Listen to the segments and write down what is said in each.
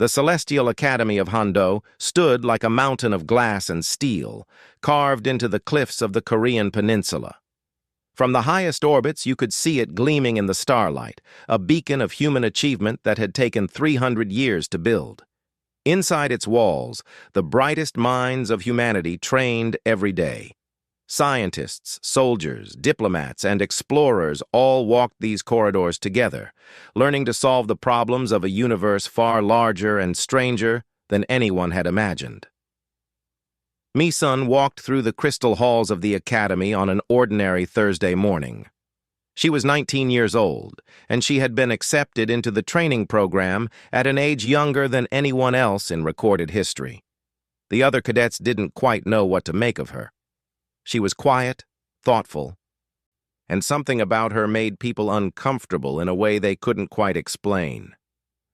The Celestial Academy of Hondo stood like a mountain of glass and steel, carved into the cliffs of the Korean peninsula. From the highest orbits, you could see it gleaming in the starlight, a beacon of human achievement that had taken 300 years to build. Inside its walls, the brightest minds of humanity trained every day. Scientists, soldiers, diplomats, and explorers all walked these corridors together, learning to solve the problems of a universe far larger and stranger than anyone had imagined. Mi-sun walked through the crystal halls of the academy on an ordinary Thursday morning. She was 19 years old, and she had been accepted into the training program at an age younger than anyone else in recorded history. The other cadets didn't quite know what to make of her. She was quiet, thoughtful, and something about her made people uncomfortable in a way they couldn't quite explain.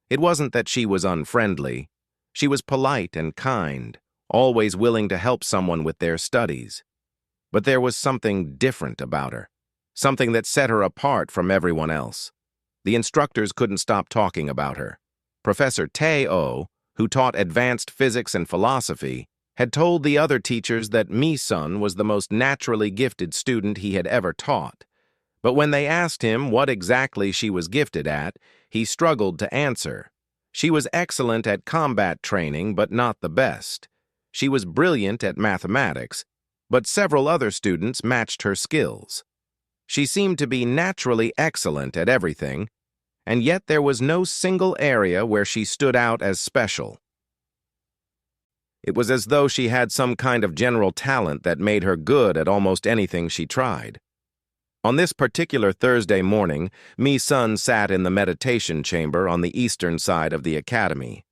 It wasn't that she was unfriendly. She was polite and kind, always willing to help someone with their studies. But there was something different about her, something that set her apart from everyone else. The instructors couldn't stop talking about her. Professor Tae-oh, who taught advanced physics and philosophy, had told the other teachers that Mi-sun was the most naturally gifted student he had ever taught. But when they asked him what exactly she was gifted at, he struggled to answer. She was excellent at combat training, but not the best. She was brilliant at mathematics, but several other students matched her skills. She seemed to be naturally excellent at everything, and yet there was no single area where she stood out as special. It was as though she had some kind of general talent that made her good at almost anything she tried. On this particular Thursday morning, Mi-sun sat in the meditation chamber on the eastern side of the academy.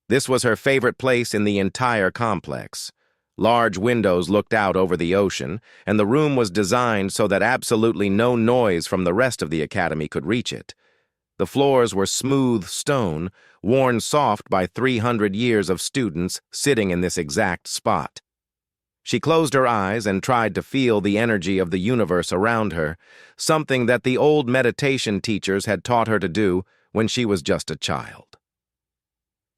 This was her favorite place in the entire complex. Large windows looked out over the ocean, and the room was designed so that absolutely no noise from the rest of the academy could reach it. The floors were smooth stone, worn soft by 300 years of students sitting in this exact spot. She closed her eyes and tried to feel the energy of the universe around her, something that the old meditation teachers had taught her to do when she was just a child.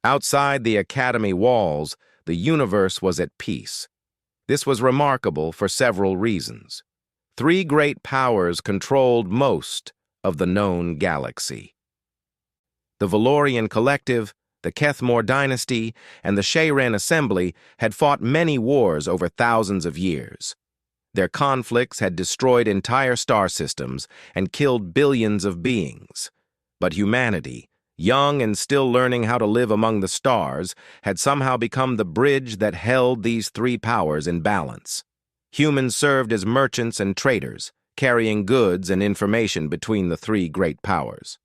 Outside the academy walls, the universe was at peace. This was remarkable for several reasons. 3 great powers controlled most of the known galaxy. The Valorian Collective, the Kethmore Dynasty, and the Shayren Assembly had fought many wars over thousands of years. Their conflicts had destroyed entire star systems and killed billions of beings. But humanity, young and still learning how to live among the stars, had somehow become the bridge that held these 3 powers in balance. Humans served as merchants and traders, carrying goods and information between the 3 great powers.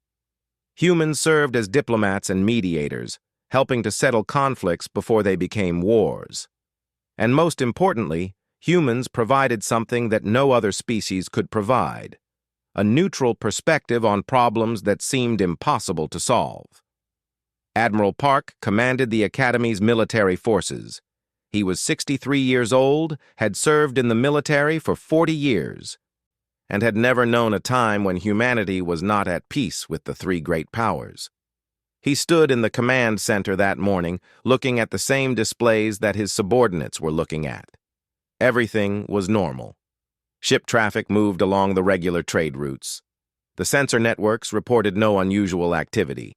Humans served as diplomats and mediators, helping to settle conflicts before they became wars. And most importantly, humans provided something that no other species could provide: a neutral perspective on problems that seemed impossible to solve. Admiral Park commanded the Academy's military forces. He was 63 years old, had served in the military for 40 years, and had never known a time when humanity was not at peace with the 3 great powers. He stood in the command center that morning, looking at the same displays that his subordinates were looking at. Everything was normal. Ship traffic moved along the regular trade routes. The sensor networks reported no unusual activity.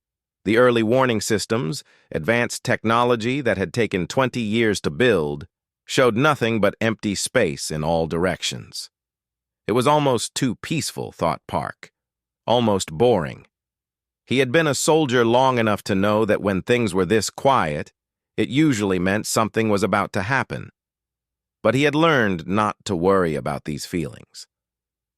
The early warning systems, advanced technology that had taken 20 years to build, showed nothing but empty space in all directions. It was almost too peaceful, thought Park. Almost boring. He had been a soldier long enough to know that when things were this quiet, it usually meant something was about to happen. But he had learned not to worry about these feelings.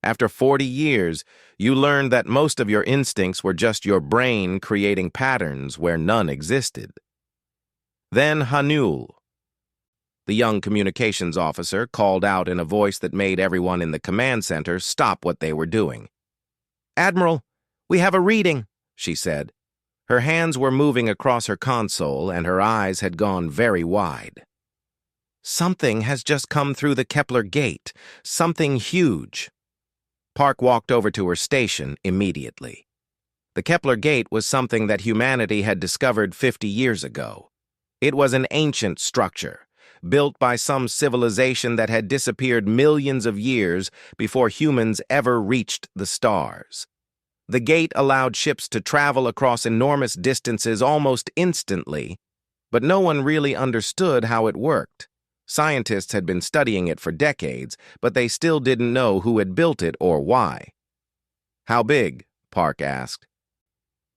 After 40 years, you learned that most of your instincts were just your brain creating patterns where none existed. Then Hanul, the young communications officer, called out in a voice that made everyone in the command center stop what they were doing. "Admiral, we have a reading," she said. Her hands were moving across her console and her eyes had gone very wide. "Something has just come through the Kepler gate. Something huge." Park walked over to her station immediately. The Kepler Gate was something that humanity had discovered 50 years ago. It was an ancient structure, built by some civilization that had disappeared millions of years before humans ever reached the stars. The gate allowed ships to travel across enormous distances almost instantly, but no one really understood how it worked. Scientists had been studying it for decades, but they still didn't know who had built it or why. "How big?" Park asked.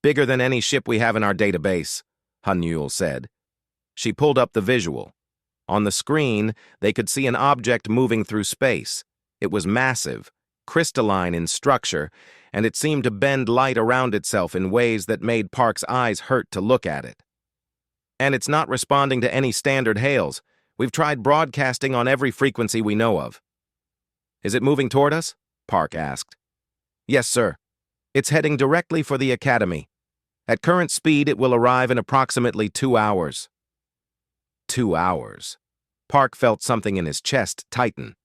"Bigger than any ship we have in our database," Hanyul said. She pulled up the visual. On the screen, they could see an object moving through space. It was massive, crystalline in structure, and it seemed to bend light around itself in ways that made Park's eyes hurt to look at it. "And it's not responding to any standard hails. We've tried broadcasting on every frequency we know of." "Is it moving toward us?" Park asked. "Yes, sir. It's heading directly for the Academy. At current speed, it will arrive in approximately 2 hours." 2 hours. Park felt something in his chest tighten.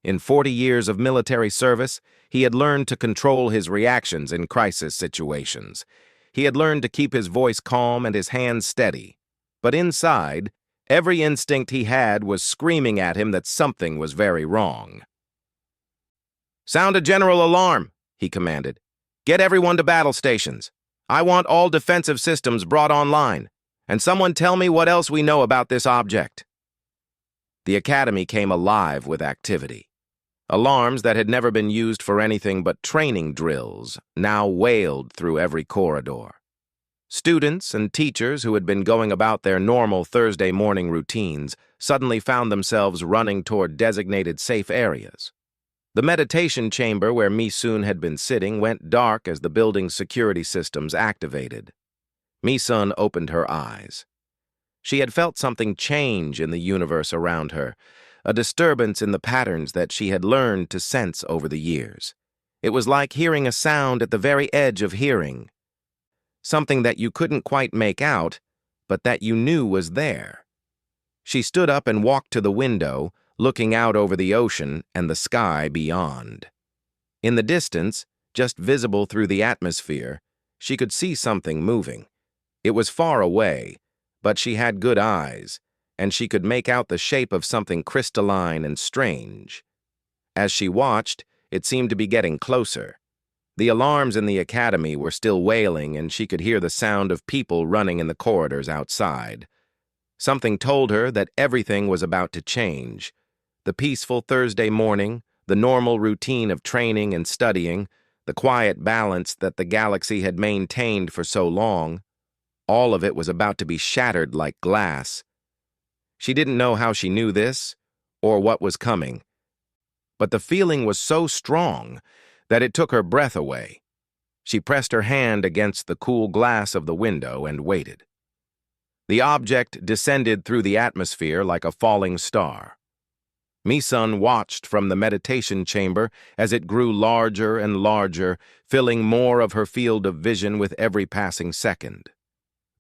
In 40 years of military service, he had learned to control his reactions in crisis situations. He had learned to keep his voice calm and his hands steady. But inside, every instinct he had was screaming at him that something was very wrong. "Sound a general alarm," he commanded. "Get everyone to battle stations. I want all defensive systems brought online. And someone tell me what else we know about this object." The Academy came alive with activity. Alarms that had never been used for anything but training drills now wailed through every corridor. Students and teachers who had been going about their normal Thursday morning routines suddenly found themselves running toward designated safe areas. The meditation chamber where Mi-sun had been sitting went dark as the building's security systems activated. Mi-sun opened her eyes. She had felt something change in the universe around her, a disturbance in the patterns that she had learned to sense over the years. It was like hearing a sound at the very edge of hearing. Something that you couldn't quite make out, but that you knew was there. She stood up and walked to the window, looking out over the ocean and the sky beyond. In the distance, just visible through the atmosphere, she could see something moving. It was far away, but she had good eyes, and she could make out the shape of something crystalline and strange. As she watched, it seemed to be getting closer. The alarms in the Academy were still wailing, and she could hear the sound of people running in the corridors outside. Something told her that everything was about to change. The peaceful Thursday morning, the normal routine of training and studying, the quiet balance that the galaxy had maintained for so long, all of it was about to be shattered like glass. She didn't know how she knew this, or what was coming. But the feeling was so strong that it took her breath away. She pressed her hand against the cool glass of the window and waited. The object descended through the atmosphere like a falling star. Mi-sun watched from the meditation chamber as it grew larger and larger, filling more of her field of vision with every passing second.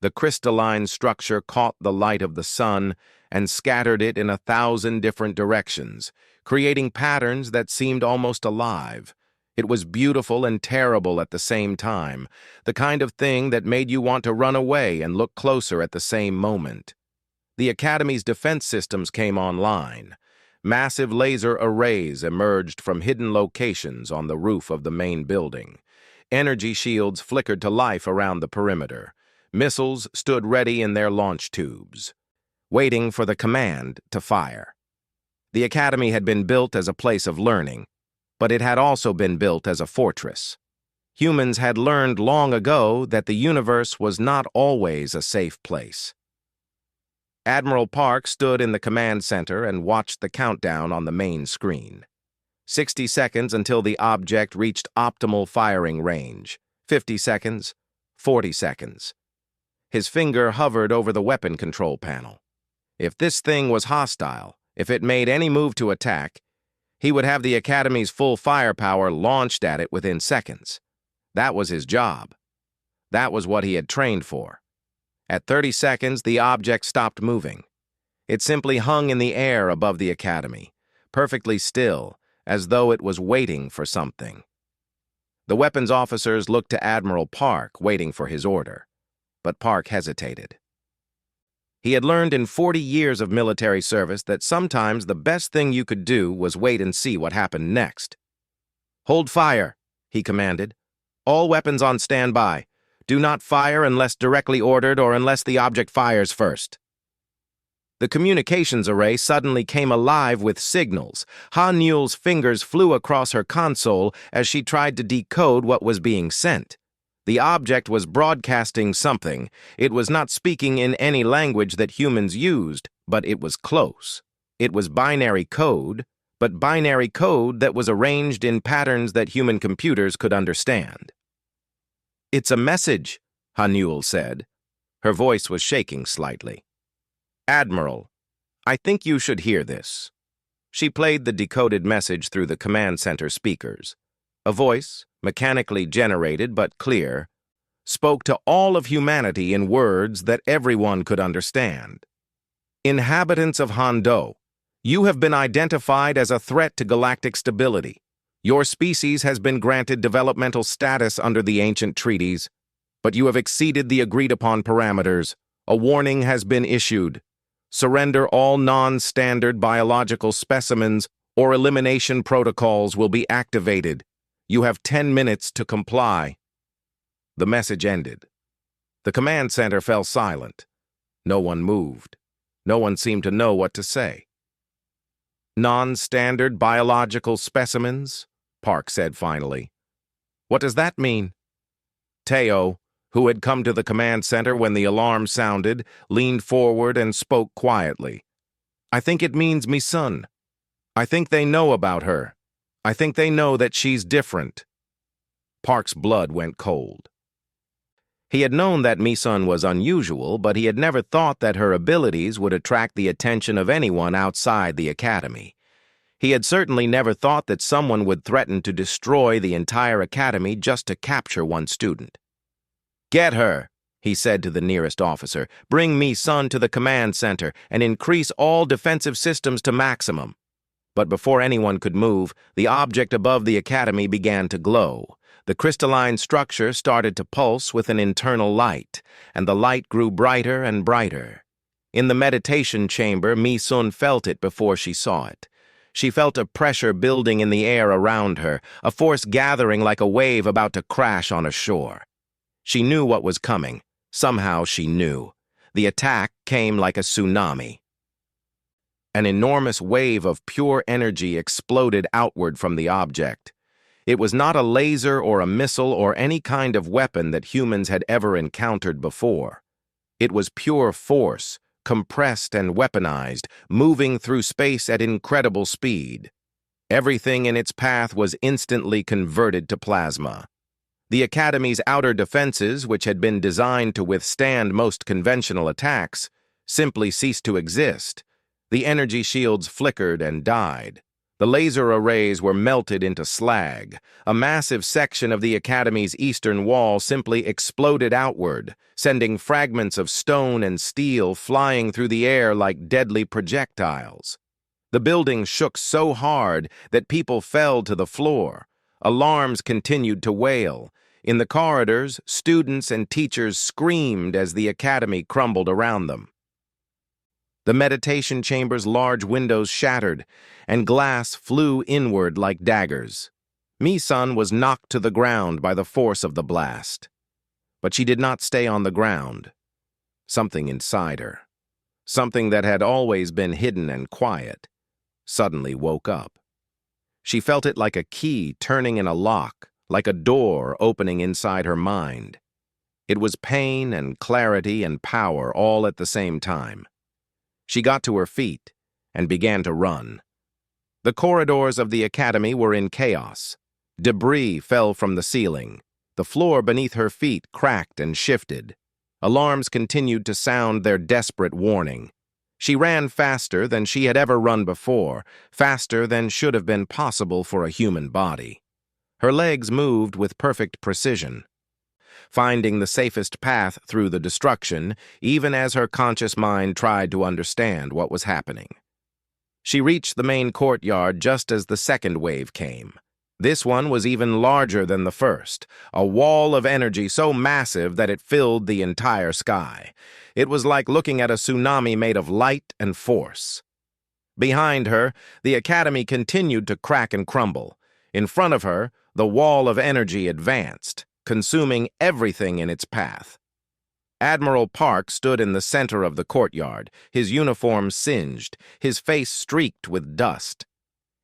The crystalline structure caught the light of the sun and scattered it in 1,000 different directions, creating patterns that seemed almost alive. It was beautiful and terrible at the same time, the kind of thing that made you want to run away and look closer at the same moment. The Academy's defense systems came online. Massive laser arrays emerged from hidden locations on the roof of the main building. Energy shields flickered to life around the perimeter. Missiles stood ready in their launch tubes, waiting for the command to fire. The Academy had been built as a place of learning, but it had also been built as a fortress. Humans had learned long ago that the universe was not always a safe place. Admiral Park stood in the command center and watched the countdown on the main screen. 60 seconds until the object reached optimal firing range. 50 seconds, 40 seconds. His finger hovered over the weapon control panel. If this thing was hostile, if it made any move to attack, he would have the Academy's full firepower launched at it within seconds. That was his job. That was what he had trained for. At 30 seconds, the object stopped moving. It simply hung in the air above the Academy, perfectly still, as though it was waiting for something. The weapons officers looked to Admiral Park, waiting for his order. But Park hesitated. He had learned in 40 years of military service that sometimes the best thing you could do was wait and see what happened next. "Hold fire," he commanded. "All weapons on standby. Do not fire unless directly ordered or unless the object fires first." The communications array suddenly came alive with signals. Han Yule's fingers flew across her console as she tried to decode what was being sent. The object was broadcasting something. It was not speaking in any language that humans used, but it was close. It was binary code, but binary code that was arranged in patterns that human computers could understand. "It's a message," Han Yule said. Her voice was shaking slightly. "Admiral, I think you should hear this." She played the decoded message through the command center speakers. A voice, mechanically generated but clear, spoke to all of humanity in words that everyone could understand. "Inhabitants of Hondo, you have been identified as a threat to galactic stability. Your species has been granted developmental status under the ancient treaties, but you have exceeded the agreed-upon parameters. A warning has been issued. Surrender all non-standard biological specimens or elimination protocols will be activated. You have 10 minutes to comply." The message ended. The command center fell silent. No one moved. No one seemed to know what to say. "Non-standard biological specimens?" Park said finally. "What does that mean?" Teo, who had come to the command center when the alarm sounded, leaned forward and spoke quietly. "I think it means me son. I think they know about her. I think they know that she's different." Park's blood went cold. He had known that Misun was unusual, but he had never thought that her abilities would attract the attention of anyone outside the academy. He had certainly never thought that someone would threaten to destroy the entire academy just to capture one student. "Get her," he said to the nearest officer. "Bring Misun to the command center and increase all defensive systems to maximum." But before anyone could move, the object above the academy began to glow. The crystalline structure started to pulse with an internal light, and the light grew brighter and brighter. In the meditation chamber, Misun felt it before she saw it. She felt a pressure building in the air around her, a force gathering like a wave about to crash on a shore. She knew what was coming. Somehow she knew. The attack came like a tsunami. An enormous wave of pure energy exploded outward from the object. It was not a laser or a missile or any kind of weapon that humans had ever encountered before. It was pure force, compressed and weaponized, moving through space at incredible speed. Everything in its path was instantly converted to plasma. The Academy's outer defenses, which had been designed to withstand most conventional attacks, simply ceased to exist. The energy shields flickered and died. The laser arrays were melted into slag. A massive section of the Academy's eastern wall simply exploded outward, sending fragments of stone and steel flying through the air like deadly projectiles. The building shook so hard that people fell to the floor. Alarms continued to wail. In the corridors, students and teachers screamed as the academy crumbled around them. The meditation chamber's large windows shattered, and glass flew inward like daggers. Misun was knocked to the ground by the force of the blast. But she did not stay on the ground. Something inside her, something that had always been hidden and quiet, suddenly woke up. She felt it like a key turning in a lock, like a door opening inside her mind. It was pain and clarity and power all at the same time. She got to her feet and began to run. The corridors of the academy were in chaos. Debris fell from the ceiling. The floor beneath her feet cracked and shifted. Alarms continued to sound their desperate warning. She ran faster than she had ever run before, faster than should have been possible for a human body. Her legs moved with perfect precision, finding the safest path through the destruction, even as her conscious mind tried to understand what was happening. She reached the main courtyard just as the second wave came. This one was even larger than the first, a wall of energy so massive that it filled the entire sky. It was like looking at a tsunami made of light and force. Behind her, the Academy continued to crack and crumble. In front of her, the wall of energy advanced, consuming everything in its path. Admiral Park stood in the center of the courtyard, his uniform singed, his face streaked with dust.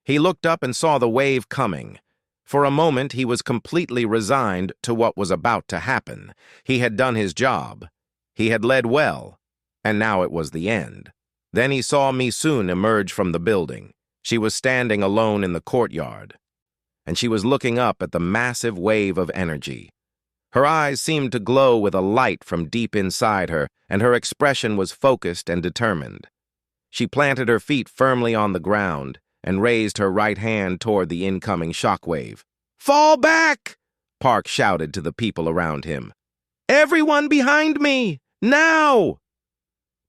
He looked up and saw the wave coming. For a moment, he was completely resigned to what was about to happen. He had done his job. He had led well, and now it was the end. Then he saw Misun emerge from the building. She was standing alone in the courtyard, and she was looking up at the massive wave of energy. Her eyes seemed to glow with a light from deep inside her, and her expression was focused and determined. She planted her feet firmly on the ground and raised her right hand toward the incoming shockwave. "Fall back!" Park shouted to the people around him. "Everyone behind me! Now!"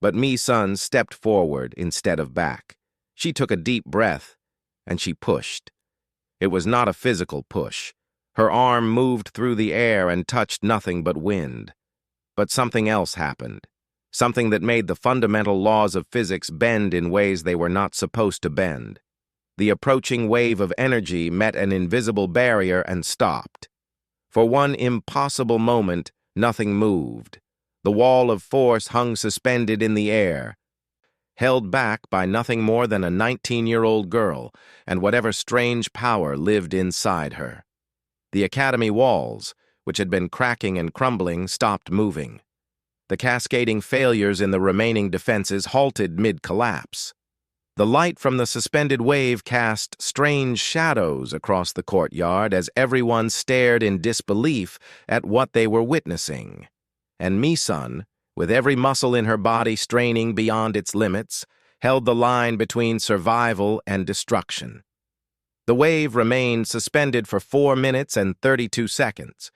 But Misun stepped forward instead of back. She took a deep breath, and she pushed. It was not a physical push. Her arm moved through the air and touched nothing but wind. But something else happened. Something that made the fundamental laws of physics bend in ways they were not supposed to bend. The approaching wave of energy met an invisible barrier and stopped. For one impossible moment, nothing moved. The wall of force hung suspended in the air, held back by nothing more than a 19-year-old girl and whatever strange power lived inside her. The Academy walls, which had been cracking and crumbling, stopped moving. The cascading failures in the remaining defenses halted mid-collapse. The light from the suspended wave cast strange shadows across the courtyard as everyone stared in disbelief at what they were witnessing. And Misun, with every muscle in her body straining beyond its limits, held the line between survival and destruction. The wave remained suspended for 4 minutes and 32 seconds.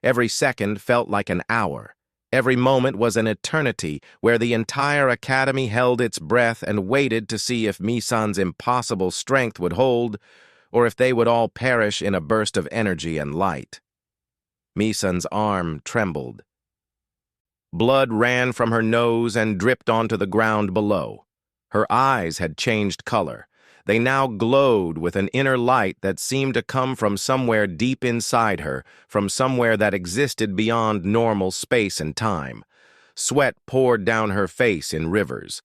Every second felt like an hour. Every moment was an eternity where the entire Academy held its breath and waited to see if Misun's impossible strength would hold, or if they would all perish in a burst of energy and light. Misun's arm trembled. Blood ran from her nose and dripped onto the ground below. Her eyes had changed color. They now glowed with an inner light that seemed to come from somewhere deep inside her, from somewhere that existed beyond normal space and time. Sweat poured down her face in rivers.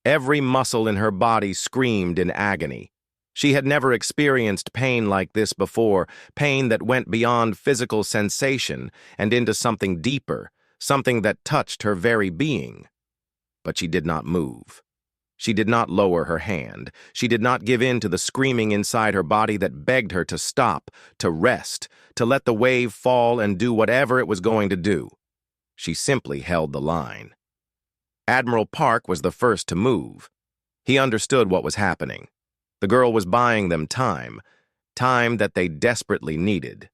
Every muscle in her body screamed in agony. She had never experienced pain like this before, pain that went beyond physical sensation and into something deeper, something that touched her very being. But she did not move. She did not lower her hand. She did not give in to the screaming inside her body that begged her to stop, to rest, to let the wave fall and do whatever it was going to do. She simply held the line. Admiral Park was the first to move. He understood what was happening. The girl was buying them time, time that they desperately needed.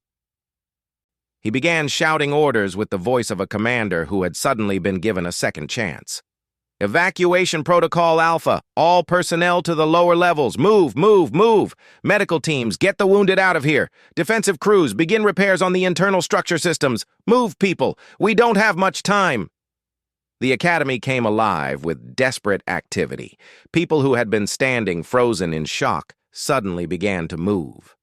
He began shouting orders with the voice of a commander who had suddenly been given a second chance. "Evacuation Protocol Alpha. All personnel to the lower levels. Move, move, move. Medical teams, get the wounded out of here. Defensive crews, begin repairs on the internal structure systems. Move, people. We don't have much time." The Academy came alive with desperate activity. People who had been standing frozen in shock suddenly began to move.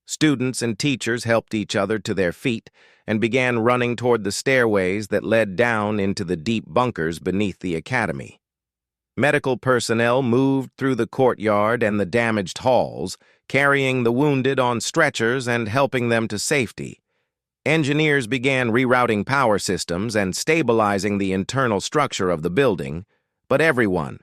Students and teachers helped each other to their feet and began running toward the stairways that led down into the deep bunkers beneath the Academy. Medical personnel moved through the courtyard and the damaged halls, carrying the wounded on stretchers and helping them to safety. Engineers began rerouting power systems and stabilizing the internal structure of the building, but everyone,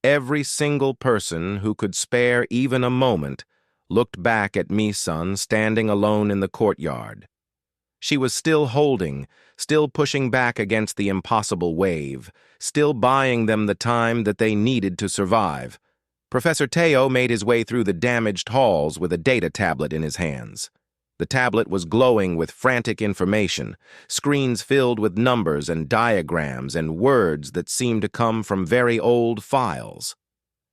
every single person who could spare even a moment, looked back at Misun standing alone in the courtyard. She was still holding, still pushing back against the impossible wave, still buying them the time that they needed to survive. Professor Teo made his way through the damaged halls with a data tablet in his hands. The tablet was glowing with frantic information, screens filled with numbers and diagrams and words that seemed to come from very old files.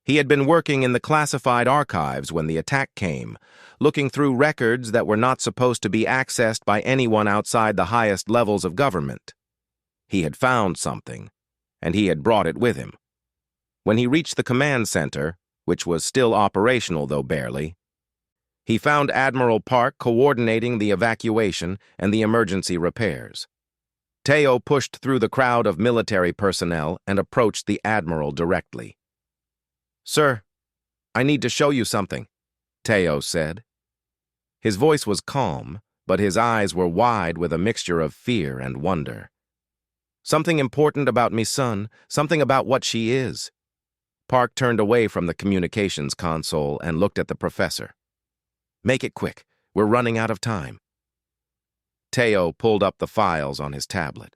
He had been working in the classified archives when the attack came, looking through records that were not supposed to be accessed by anyone outside the highest levels of government. He had found something, and he had brought it with him. When he reached the command center, which was still operational though barely, he found Admiral Park coordinating the evacuation and the emergency repairs. Teo pushed through the crowd of military personnel and approached the Admiral directly. "Sir, I need to show you something," Teo said. His voice was calm, but his eyes were wide with a mixture of fear and wonder. "Something important about me son, something about what she is." Park turned away from the communications console and looked at the professor. "Make it quick. We're running out of time." Teo pulled up the files on his tablet.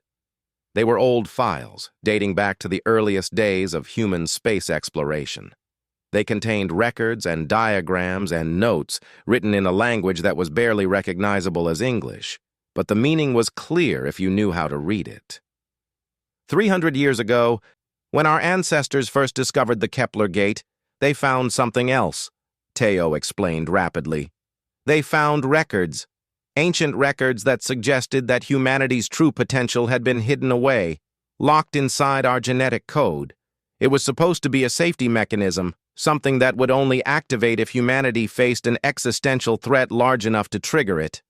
They were old files, dating back to the earliest days of human space exploration. They contained records and diagrams and notes written in a language that was barely recognizable as English, but the meaning was clear if you knew how to read it. 300 years ago, when our ancestors first discovered the Kepler Gate, they found something else, Teo explained rapidly. They found records, ancient records that suggested that humanity's true potential had been hidden away, locked inside our genetic code. It was supposed to be a safety mechanism, something that would only activate if humanity faced an existential threat large enough to trigger it.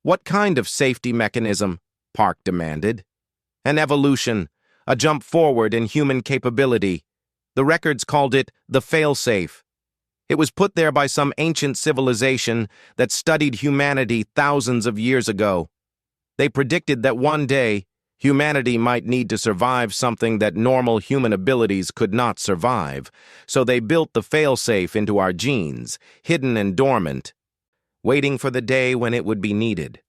"What kind of safety mechanism?" Park demanded. "An evolution, a jump forward in human capability. The records called it the failsafe. It was put there by some ancient civilization that studied humanity thousands of years ago. They predicted that one day, humanity might need to survive something that normal human abilities could not survive, so they built the failsafe into our genes, hidden and dormant, waiting for the day when it would be needed."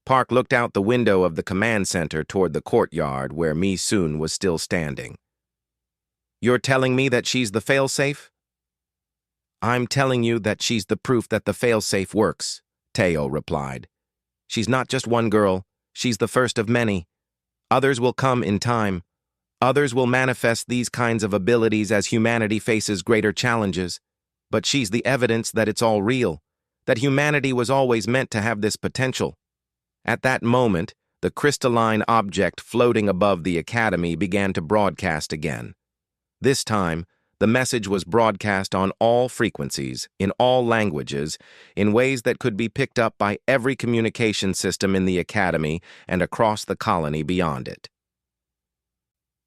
Park looked out the window of the command center toward the courtyard where Mi-sun was still standing. "You're telling me that she's the failsafe?" "I'm telling you that she's the proof that the failsafe works," Teo replied. "She's not just one girl. She's the first of many. Others will come in time. Others will manifest these kinds of abilities as humanity faces greater challenges. But she's the evidence that it's all real, that humanity was always meant to have this potential." At that moment, the crystalline object floating above the academy began to broadcast again. This time, the message was broadcast on all frequencies, in all languages, in ways that could be picked up by every communication system in the academy and across the colony beyond it.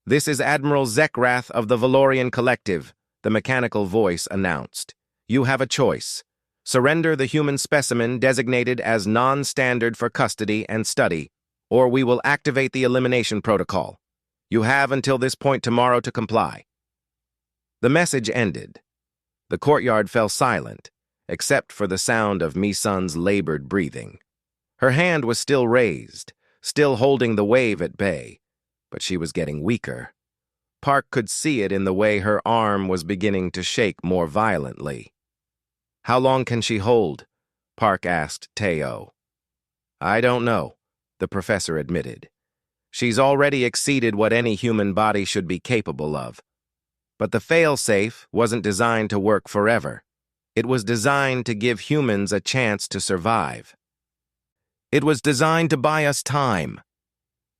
"This is Admiral Zekrath of the Valorian Collective," the mechanical voice announced. "You have a choice. Surrender the human specimen designated as non-standard for custody and study, or we will activate the elimination protocol. You have until this point tomorrow to comply." The message ended. The courtyard fell silent, except for the sound of Mi-sun's labored breathing. Her hand was still raised, still holding the wave at bay, but she was getting weaker. Park could see it in the way her arm was beginning to shake more violently. "How long can she hold?" Park asked Teo. "I don't know," the professor admitted. "She's already exceeded what any human body should be capable of. But the failsafe wasn't designed to work forever. It was designed to give humans a chance to survive. It was designed to buy us time."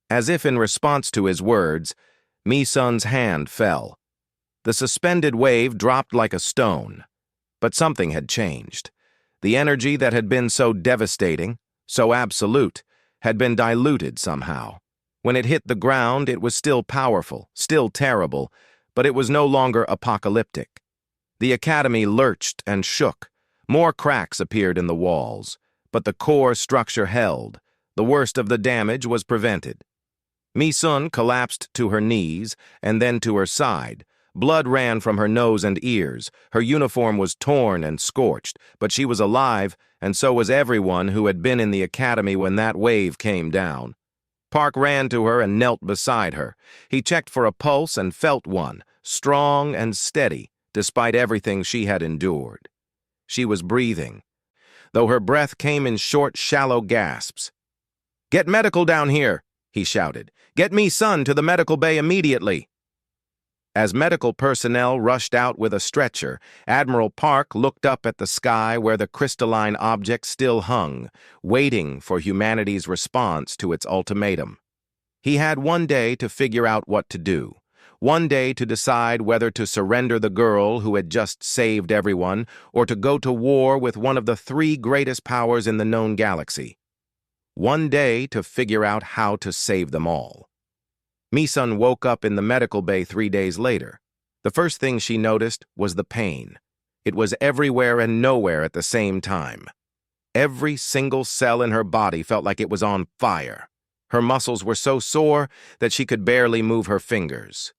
As if in response to his words, Mi-sun's hand fell. The suspended wave dropped like a stone. But something had changed. The energy that had been so devastating, so absolute, had been diluted somehow. When it hit the ground, it was still powerful, still terrible, but it was no longer apocalyptic. The academy lurched and shook. More cracks appeared in the walls, but the core structure held. The worst of the damage was prevented. Mi-sun collapsed to her knees and then to her side. Blood ran from her nose and ears. Her uniform was torn and scorched, but she was alive, and so was everyone who had been in the academy when that wave came down. Park ran to her and knelt beside her. He checked for a pulse and felt one, strong and steady, despite everything she had endured. She was breathing, though her breath came in short, shallow gasps. "Get medical down here," he shouted. "Get Mi-sun to the medical bay immediately." As medical personnel rushed out with a stretcher, Admiral Park looked up at the sky where the crystalline object still hung, waiting for humanity's response to its ultimatum. He had one day to figure out what to do. One day to decide whether to surrender the girl who had just saved everyone or to go to war with one of the three greatest powers in the known galaxy. One day to figure out how to save them all. Mi-sun woke up in the medical bay 3 days later. The first thing she noticed was the pain. It was everywhere and nowhere at the same time. Every single cell in her body felt like it was on fire. Her muscles were so sore that she could barely move her fingers.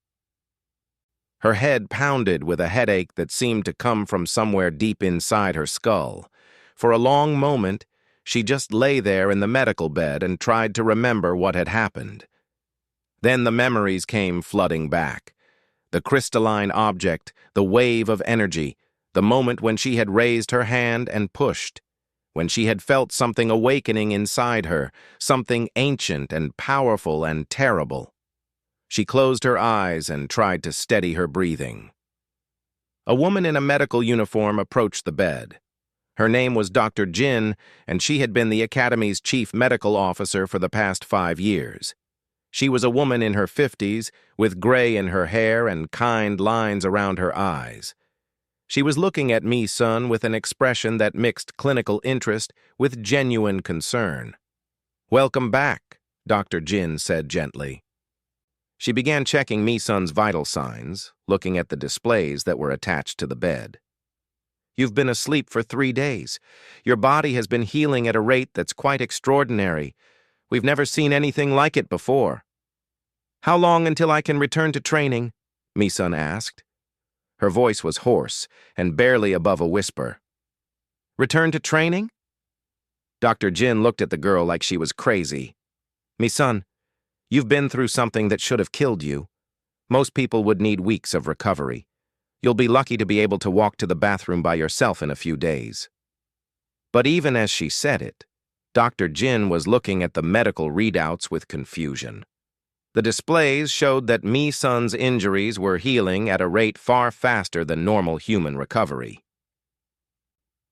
Her head pounded with a headache that seemed to come from somewhere deep inside her skull. For a long moment, she just lay there in the medical bed and tried to remember what had happened. Then the memories came flooding back. The crystalline object, the wave of energy, the moment when she had raised her hand and pushed, when she had felt something awakening inside her, something ancient and powerful and terrible. She closed her eyes and tried to steady her breathing. A woman in a medical uniform approached the bed. Her name was Dr. Jin, and she had been the Academy's chief medical officer for the past 5 years. She was a woman in her 50s, with gray in her hair and kind lines around her eyes. She was looking at Mi-sun with an expression that mixed clinical interest with genuine concern. "Welcome back," Dr. Jin said gently. She began checking Mi-sun's vital signs, looking at the displays that were attached to the bed. "You've been asleep for 3 days. Your body has been healing at a rate that's quite extraordinary. We've never seen anything like it before." "How long until I can return to training?" Mi-sun asked. Her voice was hoarse and barely above a whisper. "Return to training?" Dr. Jin looked at the girl like she was crazy. "Mi-sun, you've been through something that should have killed you. Most people would need weeks of recovery. You'll be lucky to be able to walk to the bathroom by yourself in a few days." But even as she said it, Dr. Jin was looking at the medical readouts with confusion. The displays showed that Mi-sun's injuries were healing at a rate far faster than normal human recovery.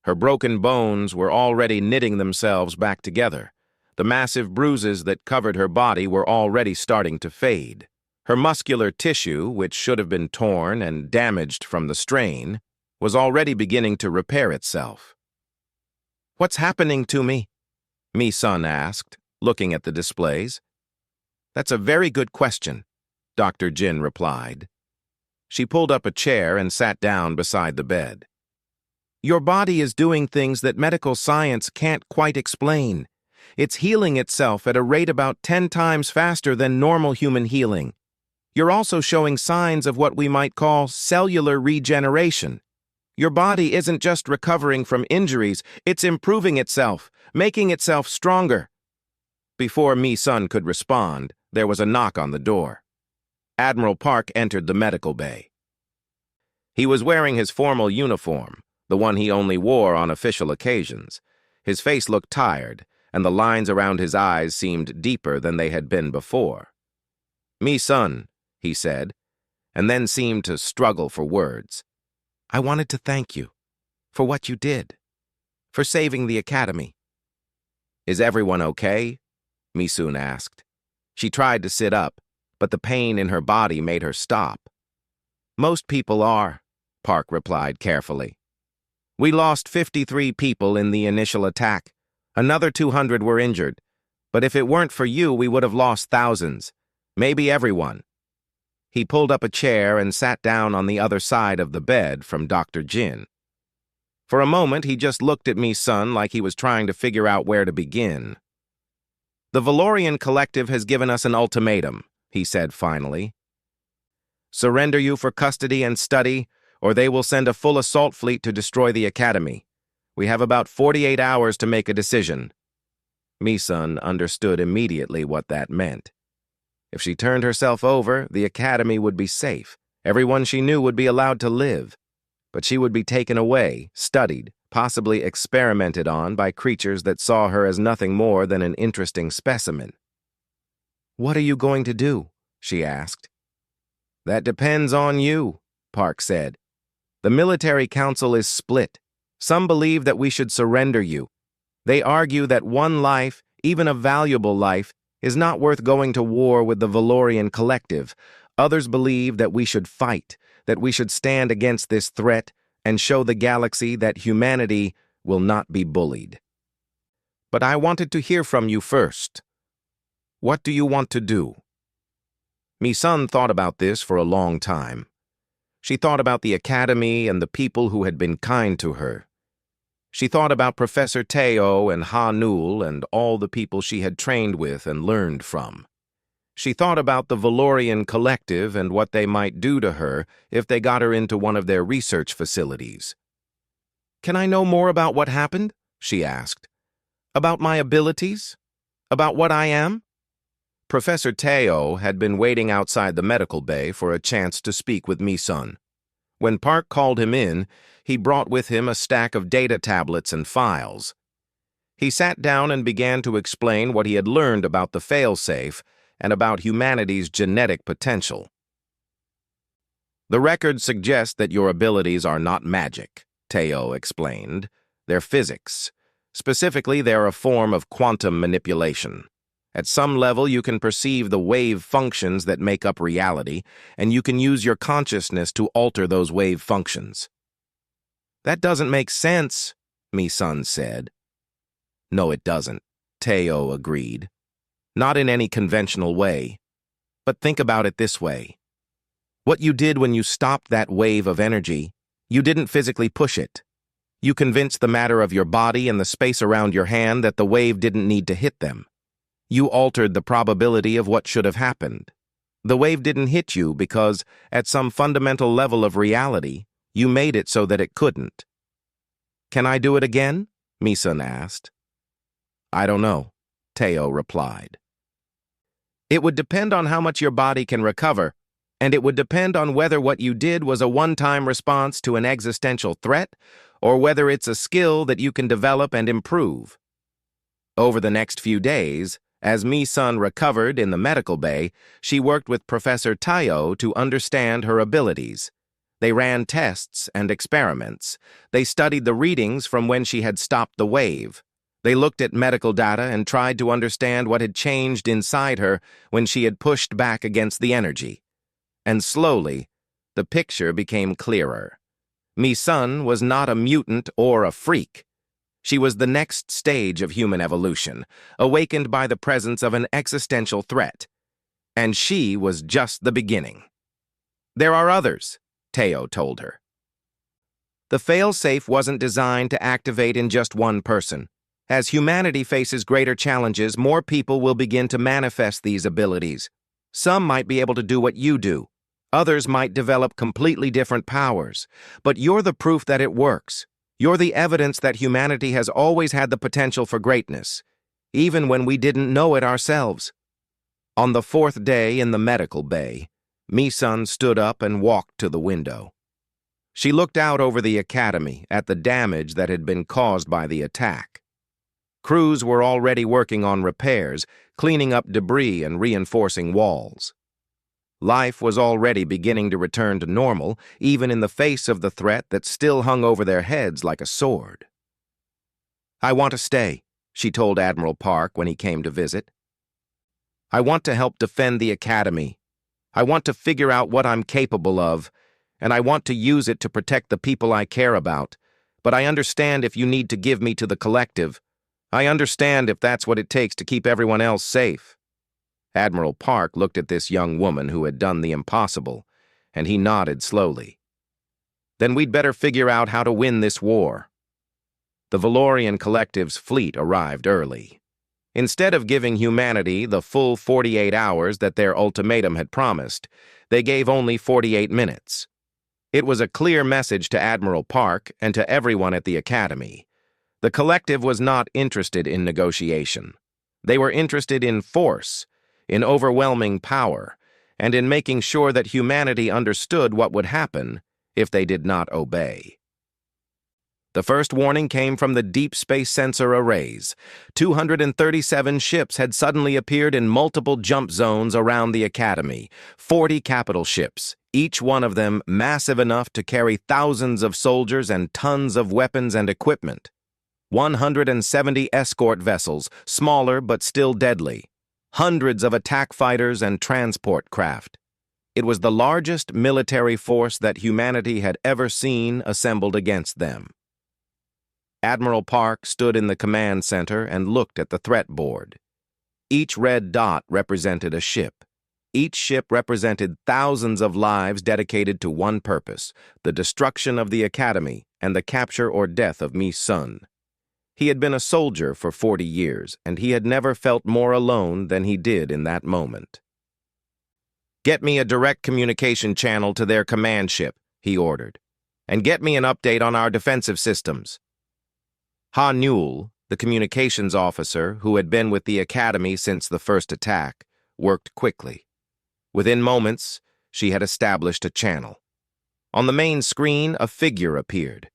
Her broken bones were already knitting themselves back together. The massive bruises that covered her body were already starting to fade. Her muscular tissue, which should have been torn and damaged from the strain, was already beginning to repair itself. "What's happening to me?" Mi-sun asked, looking at the displays. "That's a very good question," Dr. Jin replied. She pulled up a chair and sat down beside the bed. "Your body is doing things that medical science can't quite explain. It's healing itself at a rate about 10 times faster than normal human healing. You're also showing signs of what we might call cellular regeneration. Your body isn't just recovering from injuries, it's improving itself, making itself stronger." Before Mi-sun could respond, there was a knock on the door. Admiral Park entered the medical bay. He was wearing his formal uniform, the one he only wore on official occasions. His face looked tired, and the lines around his eyes seemed deeper than they had been before. "Mi-sun," he said, and then seemed to struggle for words. "I wanted to thank you for what you did, for saving the Academy." "Is everyone okay?" Mi-sun asked. She tried to sit up, but the pain in her body made her stop. "Most people are," Park replied carefully. "We lost 53 people in the initial attack. Another 200 were injured. But if it weren't for you, we would have lost thousands. Maybe everyone." He pulled up a chair and sat down on the other side of the bed from Dr. Jin. For a moment, he just looked at Mi-sun like he was trying to figure out where to begin. "The Valorian Collective has given us an ultimatum," he said finally. "Surrender you for custody and study, or they will send a full assault fleet to destroy the Academy. We have about 48 hours to make a decision." Mi-sun understood immediately what that meant. If she turned herself over, the Academy would be safe. Everyone she knew would be allowed to live. But she would be taken away, studied, possibly experimented on by creatures that saw her as nothing more than an interesting specimen. "What are you going to do?" she asked. That depends on you, Park said. The military council is split. Some believe that we should surrender you. They argue that one life, even a valuable life, is not worth going to war with the Valorian collective. Others believe that we should fight, that we should stand against this threat and show the galaxy that humanity will not be bullied. But I wanted to hear from you first. What do you want to do? Mi-sun thought about this for a long time. She thought about the academy and the people who had been kind to her. She thought about Professor Teo and Ha-Nul and all the people she had trained with and learned from. She thought about the Valorian collective and what they might do to her if they got her into one of their research facilities. Can I know more about what happened? She asked. About my abilities? About what I am? Professor Teo had been waiting outside the medical bay for a chance to speak with Mi-sun. When Park called him in, he brought with him a stack of data tablets and files. He sat down and began to explain what he had learned about the failsafe and about humanity's genetic potential. The records suggest that your abilities are not magic, Teo explained. They're physics. Specifically, they're a form of quantum manipulation. At some level, you can perceive the wave functions that make up reality, and you can use your consciousness to alter those wave functions. That doesn't make sense, Mi-sun said. No, it doesn't, Teo agreed. Not in any conventional way. But think about it this way. What you did when you stopped that wave of energy, you didn't physically push it. You convinced the matter of your body and the space around your hand that the wave didn't need to hit them. You altered the probability of what should have happened. The wave didn't hit you because, at some fundamental level of reality, you made it so that it couldn't. Can I do it again? Mi-sun asked. I don't know, Teo replied. It would depend on how much your body can recover, and it would depend on whether what you did was a one-time response to an existential threat or whether it's a skill that you can develop and improve. Over the next few days, as Mi-sun recovered in the medical bay, she worked with Professor Teo to understand her abilities. They ran tests and experiments. They studied the readings from when she had stopped the wave. They looked at medical data and tried to understand what had changed inside her when she had pushed back against the energy. And slowly, the picture became clearer. Mi-sun was not a mutant or a freak. She was the next stage of human evolution, awakened by the presence of an existential threat. And she was just the beginning. There are others, Teo told her. The failsafe wasn't designed to activate in just one person. As humanity faces greater challenges, more people will begin to manifest these abilities. Some might be able to do what you do. Others might develop completely different powers. But you're the proof that it works. You're the evidence that humanity has always had the potential for greatness, even when we didn't know it ourselves. On the fourth day in the medical bay, Mi-sun stood up and walked to the window. She looked out over the academy at the damage that had been caused by the attack. Crews were already working on repairs, cleaning up debris and reinforcing walls. Life was already beginning to return to normal, even in the face of the threat that still hung over their heads like a sword. I want to stay, she told Admiral Park when he came to visit. I want to help defend the academy. I want to figure out what I'm capable of, and I want to use it to protect the people I care about. But I understand if you need to give me to the collective. I understand if that's what it takes to keep everyone else safe. Admiral Park looked at this young woman who had done the impossible, and he nodded slowly. Then we'd better figure out how to win this war. The Valorian Collective's fleet arrived early. Instead of giving humanity the full 48 hours that their ultimatum had promised, they gave only 48 minutes. It was a clear message to Admiral Park and to everyone at the Academy. The Collective was not interested in negotiation. They were interested in force, in overwhelming power, and in making sure that humanity understood what would happen if they did not obey. The first warning came from the deep space sensor arrays. 237 ships had suddenly appeared in multiple jump zones around the Academy. 40 capital ships, each one of them massive enough to carry thousands of soldiers and tons of weapons and equipment. 170 escort vessels, smaller but still deadly. Hundreds of attack fighters and transport craft. It was the largest military force that humanity had ever seen assembled against them. Admiral Park stood in the command center and looked at the threat board. Each red dot represented a ship. Each ship represented thousands of lives dedicated to one purpose, the destruction of the Academy and the capture or death of Mi-sun. He had been a soldier for 40 years, and he had never felt more alone than he did in that moment. "Get me a direct communication channel to their command ship," he ordered, "and get me an update on our defensive systems." Ha Newell, the communications officer who had been with the Academy since the first attack, worked quickly. Within moments, she had established a channel. On the main screen, a figure appeared.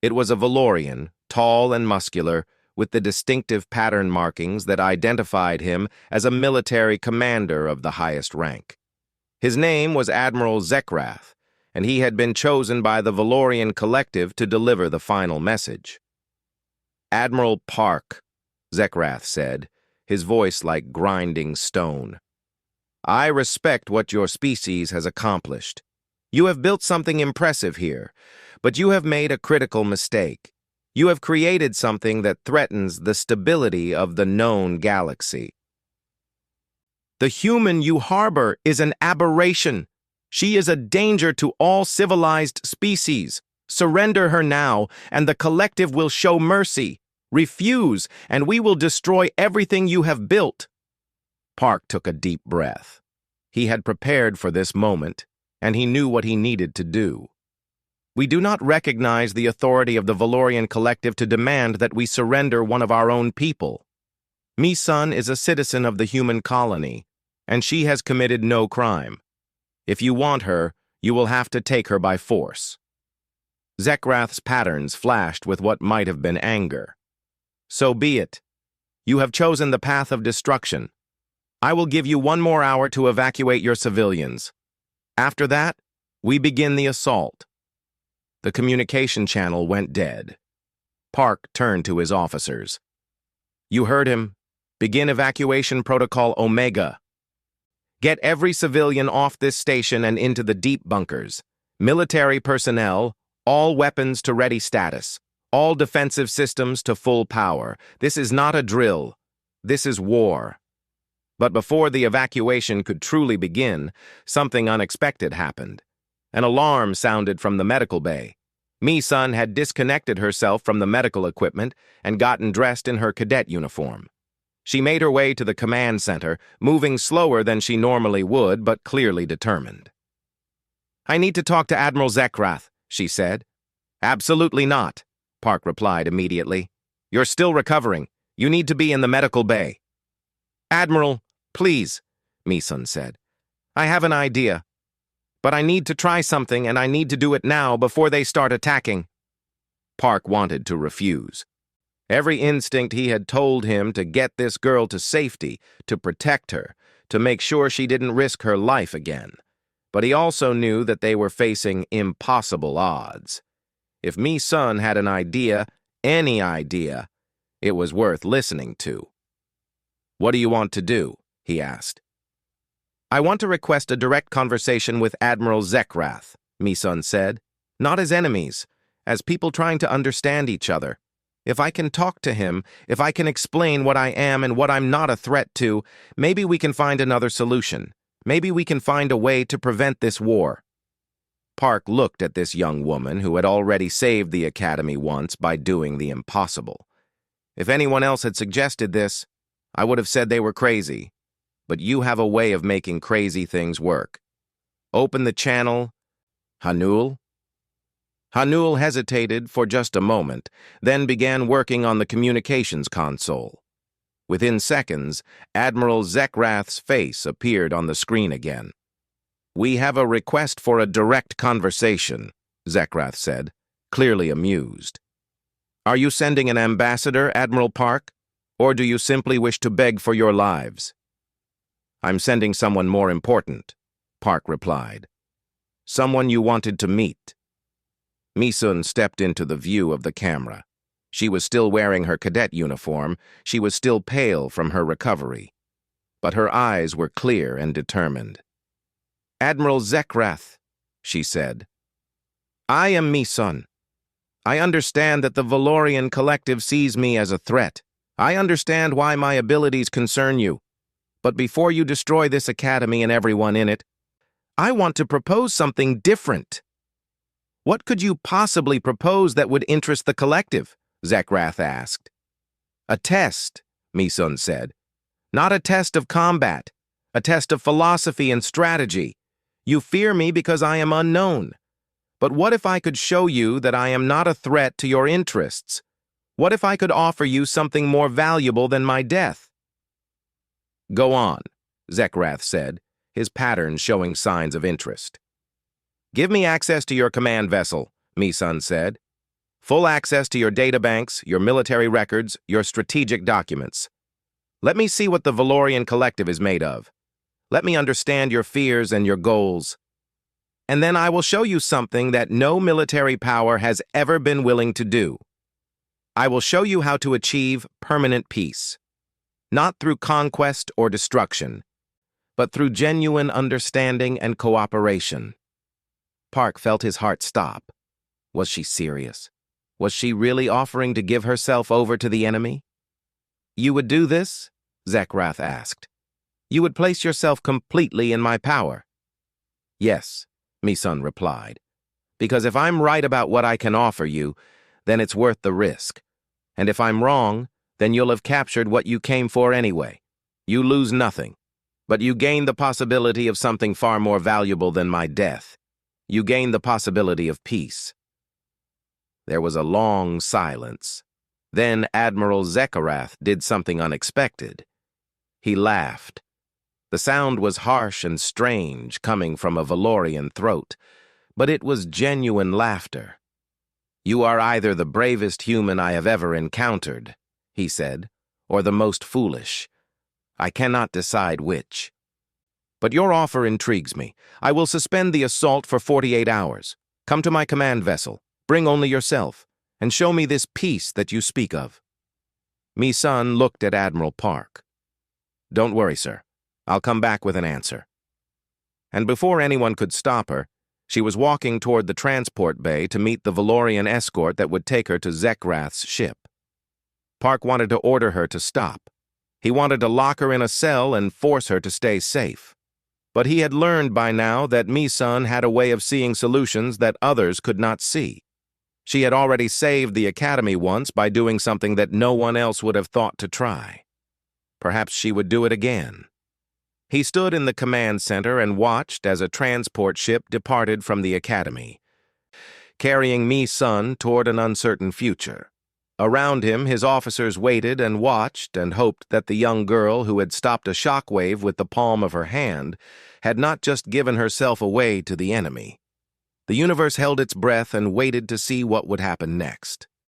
It was a Valorian, tall and muscular, with the distinctive pattern markings that identified him as a military commander of the highest rank. His name was Admiral Zekrath, and he had been chosen by the Valorian Collective to deliver the final message. "Admiral Park," Zekrath said, his voice like grinding stone. "I respect what your species has accomplished. You have built something impressive here, but you have made a critical mistake. You have created something that threatens the stability of the known galaxy. The human you harbor is an aberration. She is a danger to all civilized species. Surrender her now, and the Collective will show mercy. Refuse, and we will destroy everything you have built." Park took a deep breath. He had prepared for this moment, and he knew what he needed to do. "We do not recognize the authority of the Valorian Collective to demand that we surrender one of our own people. Mi-sun is a citizen of the human colony, and she has committed no crime. If you want her, you will have to take her by force." Zekrath's patterns flashed with what might have been anger. "So be it. You have chosen the path of destruction. I will give you 1 more hour to evacuate your civilians. After that, we begin the assault." The communication channel went dead. Park turned to his officers. "You heard him. Begin evacuation protocol Omega. Get every civilian off this station and into the deep bunkers. Military personnel, all weapons to ready status. All defensive systems to full power. This is not a drill. This is war." But before the evacuation could truly begin, something unexpected happened. An alarm sounded from the medical bay. Mi-sun had disconnected herself from the medical equipment and gotten dressed in her cadet uniform. She made her way to the command center, moving slower than she normally would, but clearly determined. "I need to talk to Admiral Zekrath," she said. "Absolutely not," Park replied immediately. "You're still recovering. You need to be in the medical bay." "Admiral, please," Mi-sun said. "I have an idea. But I need to try something, and I need to do it now before they start attacking." Park wanted to refuse. Every instinct he had told him to get this girl to safety, to protect her, to make sure she didn't risk her life again. But he also knew that they were facing impossible odds. If Mi-sun had an idea, any idea, it was worth listening to. "What do you want to do?" he asked. "I want to request a direct conversation with Admiral Zekrath," Mi-sun said. "Not as enemies, as people trying to understand each other. If I can talk to him, if I can explain what I am and what I'm not a threat to, maybe we can find another solution. Maybe we can find a way to prevent this war." Park looked at this young woman who had already saved the Academy once by doing the impossible. If anyone else had suggested this, I would have said they were crazy. But you have a way of making crazy things work. Open the channel. Ha Newell? Ha Newell hesitated for just a moment, then began working on the communications console. Within seconds, Admiral Zekrath's face appeared on the screen again. "We have a request for a direct conversation," Zekrath said, clearly amused. Are you sending an ambassador, Admiral Park? Or do you simply wish to beg for your lives? I'm sending someone more important, Park replied. Someone you wanted to meet. Mi-sun stepped into the view of the camera. She was still wearing her cadet uniform. She was still pale from her recovery. But her eyes were clear and determined. Admiral Zekrath, she said. I am Mi-sun. I understand that the Valorian Collective sees me as a threat. I understand why my abilities concern you. But before you destroy this academy and everyone in it, I want to propose something different. What could you possibly propose that would interest the collective? Zekrath asked. A test, Mi-sun said. Not a test of combat, a test of philosophy and strategy. You fear me because I am unknown. But what if I could show you that I am not a threat to your interests? What if I could offer you something more valuable than my death? Go on, Zekrath said, his pattern showing signs of interest. Give me access to your command vessel, Mi-sun said. Full access to your databanks, your military records, your strategic documents. Let me see what the Valorian Collective is made of. Let me understand your fears and your goals. And then I will show you something that no military power has ever been willing to do. I will show you how to achieve permanent peace, not through conquest or destruction, but through genuine understanding and cooperation. Park felt his heart stop. Was she serious? Was she really offering to give herself over to the enemy? You would do this? Zekrath asked. You would place yourself completely in my power. Yes, Mi-sun replied. Because if I'm right about what I can offer you, then it's worth the risk. And if I'm wrong, then you'll have captured what you came for anyway. You lose nothing, but you gain the possibility of something far more valuable than my death. You gain the possibility of peace. There was a long silence. Then Admiral Zekrath did something unexpected. He laughed. The sound was harsh and strange, coming from a Valorian throat, but it was genuine laughter. You are either the bravest human I have ever encountered, he said, or the most foolish. I cannot decide which. But your offer intrigues me. I will suspend the assault for 48 hours. Come to my command vessel. Bring only yourself, and show me this peace that you speak of. Mi-sun looked at Admiral Park. Don't worry, sir. I'll come back with an answer. And before anyone could stop her, she was walking toward the transport bay to meet the Valorian escort that would take her to Zekrath's ship. Park wanted to order her to stop. He wanted to lock her in a cell and force her to stay safe. But he had learned by now that Mi-sun had a way of seeing solutions that others could not see. She had already saved the academy once by doing something that no one else would have thought to try. Perhaps she would do it again. He stood in the command center and watched as a transport ship departed from the academy, carrying Mi-sun toward an uncertain future. Around him, his officers waited and watched and hoped that the young girl who had stopped a shockwave with the palm of her hand had not just given herself away to the enemy. The universe held its breath and waited to see what would happen next.